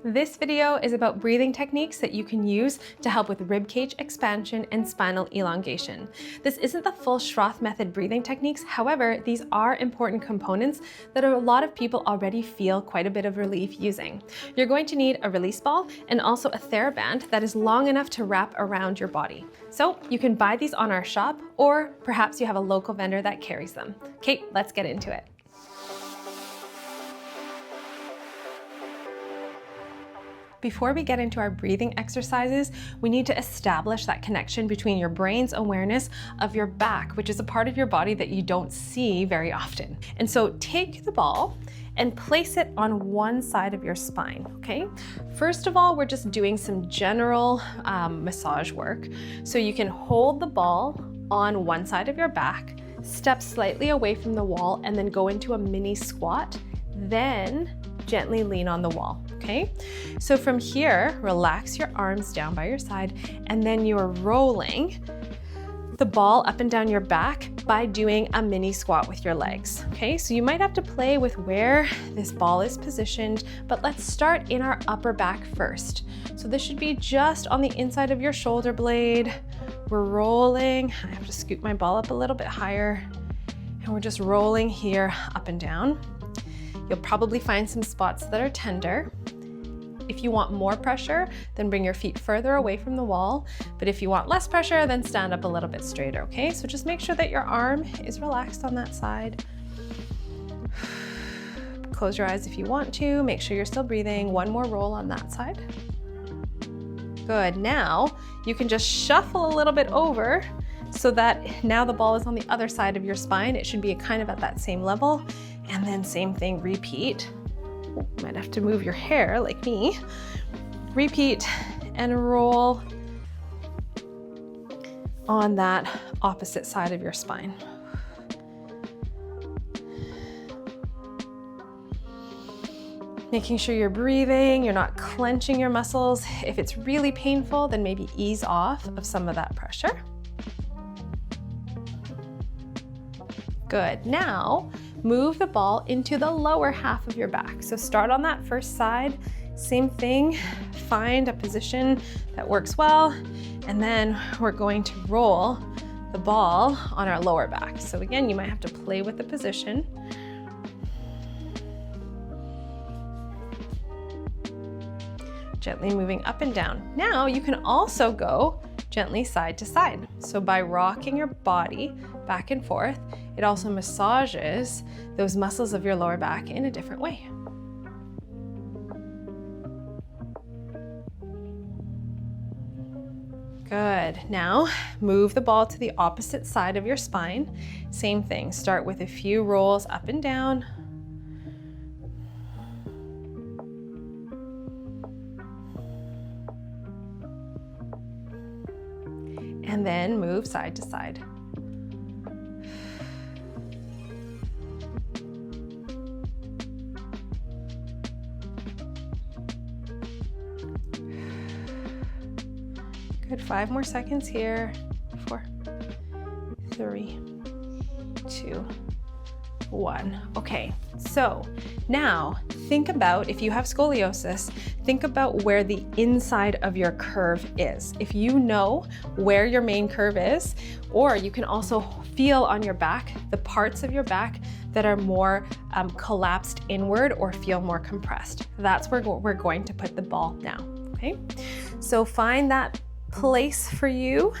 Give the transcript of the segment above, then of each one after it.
This video is about breathing techniques that you can use to help with ribcage expansion and spinal elongation. This isn't the full Schroth Method breathing techniques, however, these are important components that a lot of people already feel quite a bit of relief using. You're going to need a release ball and also a TheraBand that is long enough to wrap around your body. So you can buy these on our shop, or perhaps you have a local vendor that carries them. Okay, let's get into it. Before we get into our breathing exercises, we need to establish that connection between your brain's awareness of your back, which is a part of your body that you don't see very often. And so take the ball and place it on one side of your spine, okay? First of all, we're just doing some general massage work. So you can hold the ball on one side of your back, step slightly away from the wall, and then go into a mini squat, then gently lean on the wall, okay? So from here, relax your arms down by your side, and then you're rolling the ball up and down your back by doing a mini squat with your legs, okay? So you might have to play with where this ball is positioned, but let's start in our upper back first. So this should be just on the inside of your shoulder blade. We're rolling. I have to scoot my ball up a little bit higher, and we're just rolling here up and down. You'll probably find some spots that are tender. If you want more pressure, then bring your feet further away from the wall. But if you want less pressure, then stand up a little bit straighter, okay? So just make sure that your arm is relaxed on that side. Close your eyes if you want to. Make sure you're still breathing. One more roll on that side. Good. Now you can just shuffle a little bit over so that now the ball is on the other side of your spine. It should be kind of at that same level. And then same thing, repeat. Might have to move your hair like me. Repeat and roll on that opposite side of your spine. Making sure you're breathing, you're not clenching your muscles. If it's really painful, then maybe ease off of some of that pressure. Good. Now, move the ball into the lower half of your back. So start on that first side, same thing, find a position that works well, and then we're going to roll the ball on our lower back. So again, you might have to play with the position. Gently moving up and down. Now you can also go gently side to side. So by rocking your body back and forth, it also massages those muscles of your lower back in a different way. Good. Now move the ball to the opposite side of your spine. Same thing, start with a few rolls up and down. And then move side to side. Good, 5 more seconds here. 4, 3, 2, 1. Okay, so now think about, if you have scoliosis, think about where the inside of your curve is. If you know where your main curve is, or you can also feel on your back, the parts of your back that are more collapsed inward or feel more compressed. That's where we're going to put the ball now, okay? So find that place for you,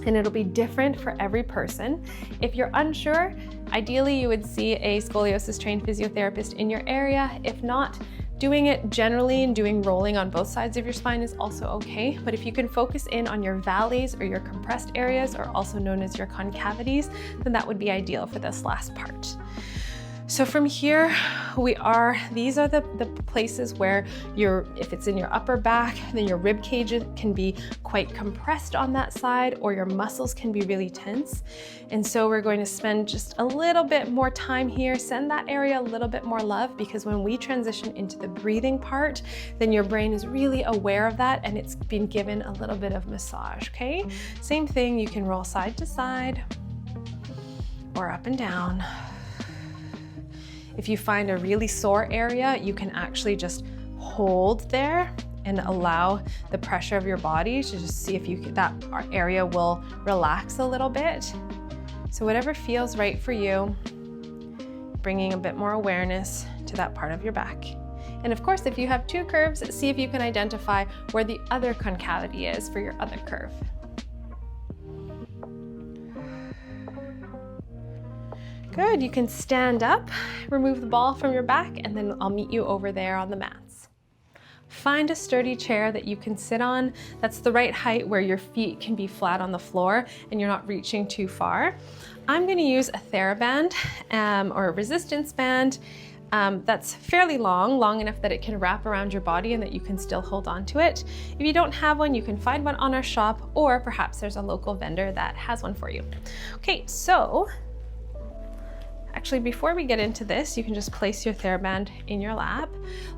and it'll be different for every person. If you're unsure, ideally you would see a scoliosis-trained physiotherapist in your area. If not, doing it generally and doing rolling on both sides of your spine is also okay. But if you can focus in on your valleys or your compressed areas, or also known as your concavities, then that would be ideal for this last part. So from here, these are the places where if it's in your upper back, then your rib cage can be quite compressed on that side, or your muscles can be really tense. And so we're going to spend just a little bit more time here, send that area a little bit more love, because when we transition into the breathing part, then your brain is really aware of that and it's been given a little bit of massage, okay? Same thing, you can roll side to side or up and down. If you find a really sore area, you can actually just hold there and allow the pressure of your body to just see if that area will relax a little bit. So whatever feels right for you, bringing a bit more awareness to that part of your back. And of course, if you have two curves, see if you can identify where the other concavity is for your other curve. Good, you can stand up, remove the ball from your back, and then I'll meet you over there on the mats. Find a sturdy chair that you can sit on that's the right height where your feet can be flat on the floor and you're not reaching too far. I'm going to use a TheraBand or a resistance band that's fairly long enough that it can wrap around your body and that you can still hold on to it. If you don't have one, you can find one on our shop, or perhaps there's a local vendor that has one for you. Okay, so actually, before we get into this, you can just place your TheraBand in your lap.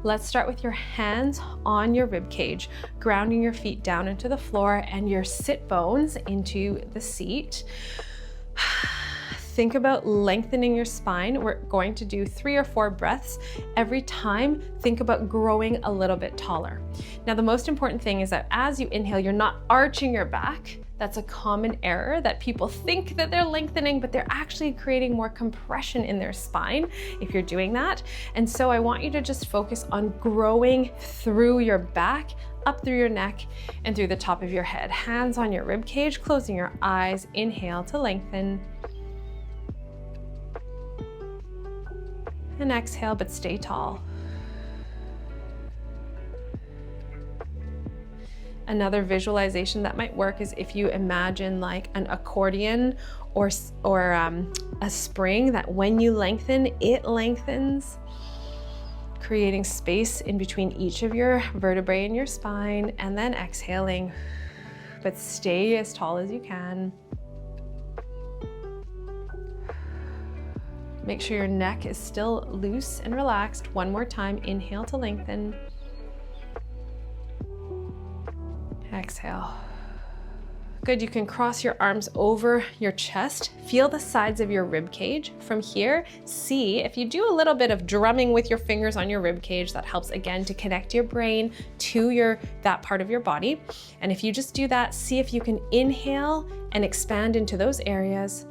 Let's start with your hands on your rib cage, grounding your feet down into the floor and your sit bones into the seat. Think about lengthening your spine. We're going to do 3 or 4 breaths. Every time, think about growing a little bit taller. Now, the most important thing is that as you inhale, you're not arching your back. That's a common error, that people think that they're lengthening, but they're actually creating more compression in their spine if you're doing that. And so I want you to just focus on growing through your back, up through your neck, and through the top of your head. Hands on your rib cage, closing your eyes. Inhale to lengthen. And exhale, but stay tall. Another visualization that might work is if you imagine like an accordion or a spring that when you lengthen, it lengthens, creating space in between each of your vertebrae in your spine, and then exhaling, but stay as tall as you can. Make sure your neck is still loose and relaxed. One more time, inhale to lengthen. Exhale. Good, you can cross your arms over your chest. Feel the sides of your rib cage. From here, see if you do a little bit of drumming with your fingers on your rib cage, that helps again to connect your brain to that part of your body. And if you just do that, see if you can inhale and expand into those areas.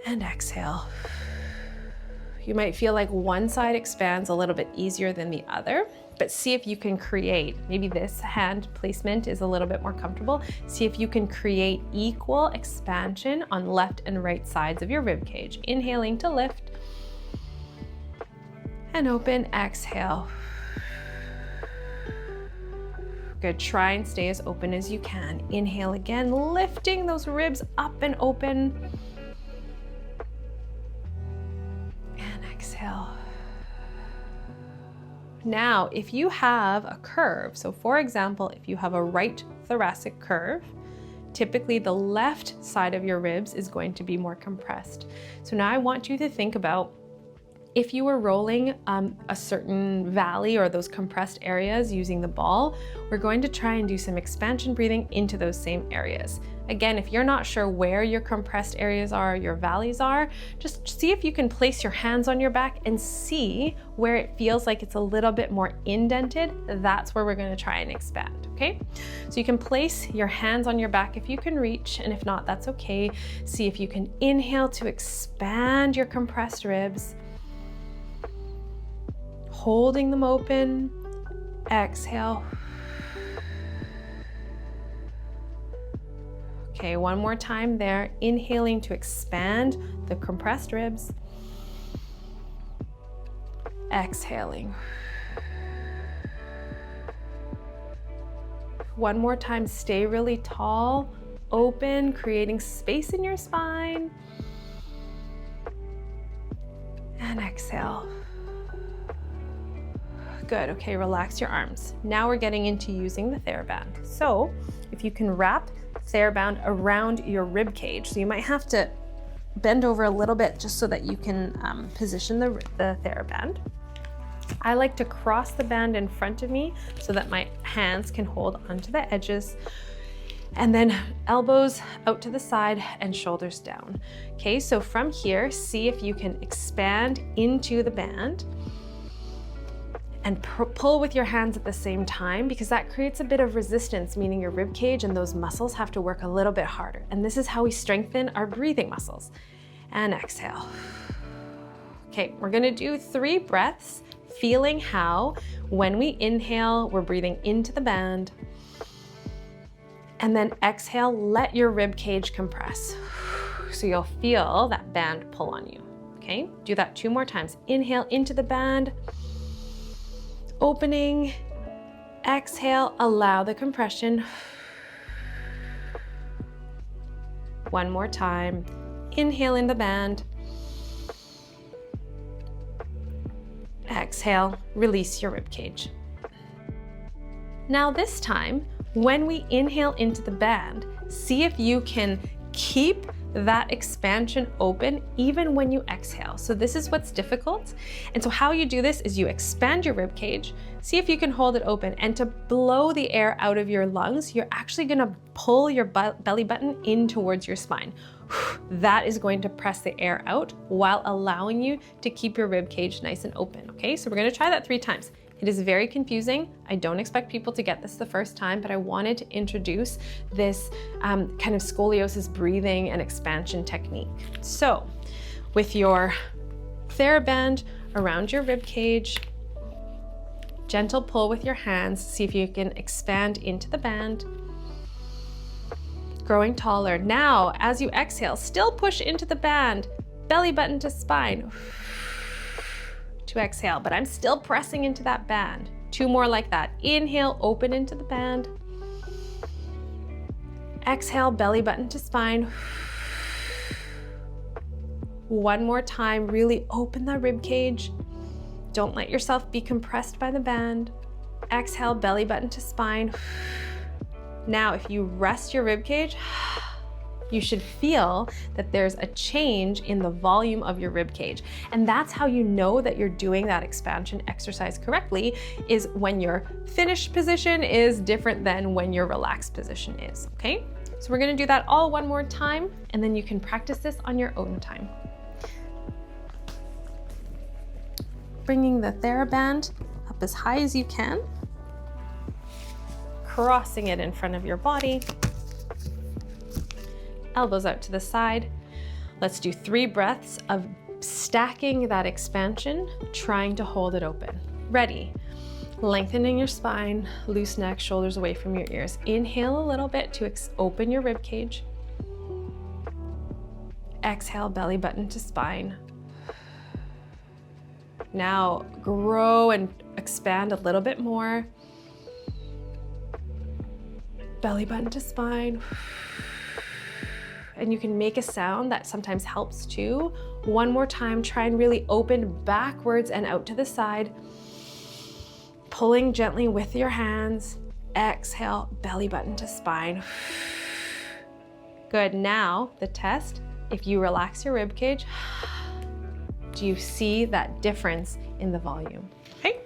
And exhale. You might feel like one side expands a little bit easier than the other, but see if you can create, maybe this hand placement is a little bit more comfortable. See if you can create equal expansion on left and right sides of your rib cage. Inhaling to lift and open, exhale. Good, try and stay as open as you can. Inhale again, lifting those ribs up and open. Exhale. Now, if you have a curve, so for example, if you have a right thoracic curve, typically the left side of your ribs is going to be more compressed. So now I want you to think about if you were rolling a certain valley or those compressed areas using the ball, we're going to try and do some expansion breathing into those same areas. Again, if you're not sure where your compressed areas are, your valleys are, just see if you can place your hands on your back and see where it feels like it's a little bit more indented. That's where we're going to try and expand, okay? So you can place your hands on your back if you can reach, and if not, that's okay. See if you can inhale to expand your compressed ribs. Holding them open, exhale. Okay, one more time there. Inhaling to expand the compressed ribs. Exhaling. One more time, stay really tall, open, creating space in your spine. And exhale. Good, okay, relax your arms. Now we're getting into using the TheraBand. So if you can wrap TheraBand around your rib cage, so you might have to bend over a little bit just so that you can position the TheraBand. I like to cross the band in front of me so that my hands can hold onto the edges, and then elbows out to the side and shoulders down. Okay, so from here, see if you can expand into the band. and pull with your hands at the same time, because that creates a bit of resistance, meaning your rib cage and those muscles have to work a little bit harder. And this is how we strengthen our breathing muscles. And exhale. Okay, we're gonna do 3 breaths, feeling how when we inhale, we're breathing into the band. And then exhale, let your rib cage compress. So you'll feel that band pull on you. Okay, do that 2 more times. Inhale into the band, opening, exhale, allow the compression. 1 more time. Inhale in the band. Exhale, release your rib cage. Now this time, when we inhale into the band, see if you can keep that expansion open even when you exhale. So this is what's difficult. And so how you do this is you expand your rib cage, see if you can hold it open, and to blow the air out of your lungs, you're actually gonna pull your belly button in towards your spine. That is going to press the air out while allowing you to keep your rib cage nice and open, okay? So we're gonna try that 3 times. It is very confusing. I don't expect people to get this the first time, but I wanted to introduce this kind of scoliosis breathing and expansion technique. So with your TheraBand around your rib cage, gentle pull with your hands, see if you can expand into the band, growing taller. Now, as you exhale, still push into the band, belly button to spine. To exhale, but I'm still pressing into that band. 2 more like that. Inhale, open into the band. Exhale, belly button to spine. 1 more time, really open the rib cage. Don't let yourself be compressed by the band. Exhale, belly button to spine. Now, if you rest your rib cage, you should feel that there's a change in the volume of your rib cage. And that's how you know that you're doing that expansion exercise correctly, is when your finished position is different than when your relaxed position is, okay? So we're gonna do that all 1 more time, and then you can practice this on your own time. Bringing the TheraBand up as high as you can, crossing it in front of your body. Elbows out to the side. Let's do 3 breaths of stacking that expansion, trying to hold it open. Ready? Lengthening your spine, loose neck, shoulders away from your ears. Inhale a little bit to open your rib cage. Exhale, belly button to spine. Now grow and expand a little bit more. Belly button to spine. And you can make a sound that sometimes helps too. 1 more time, try and really open backwards and out to the side. Pulling gently with your hands. Exhale, belly button to spine. Good, now the test, if you relax your rib cage, do you see that difference in the volume? Okay,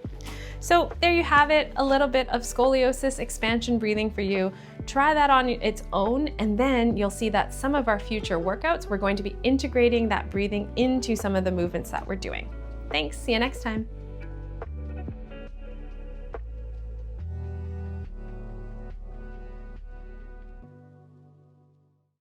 so there you have it, a little bit of scoliosis expansion breathing for you. Try that on its own, and then you'll see that some of our future workouts, we're going to be integrating that breathing into some of the movements that we're doing. Thanks, see you next time.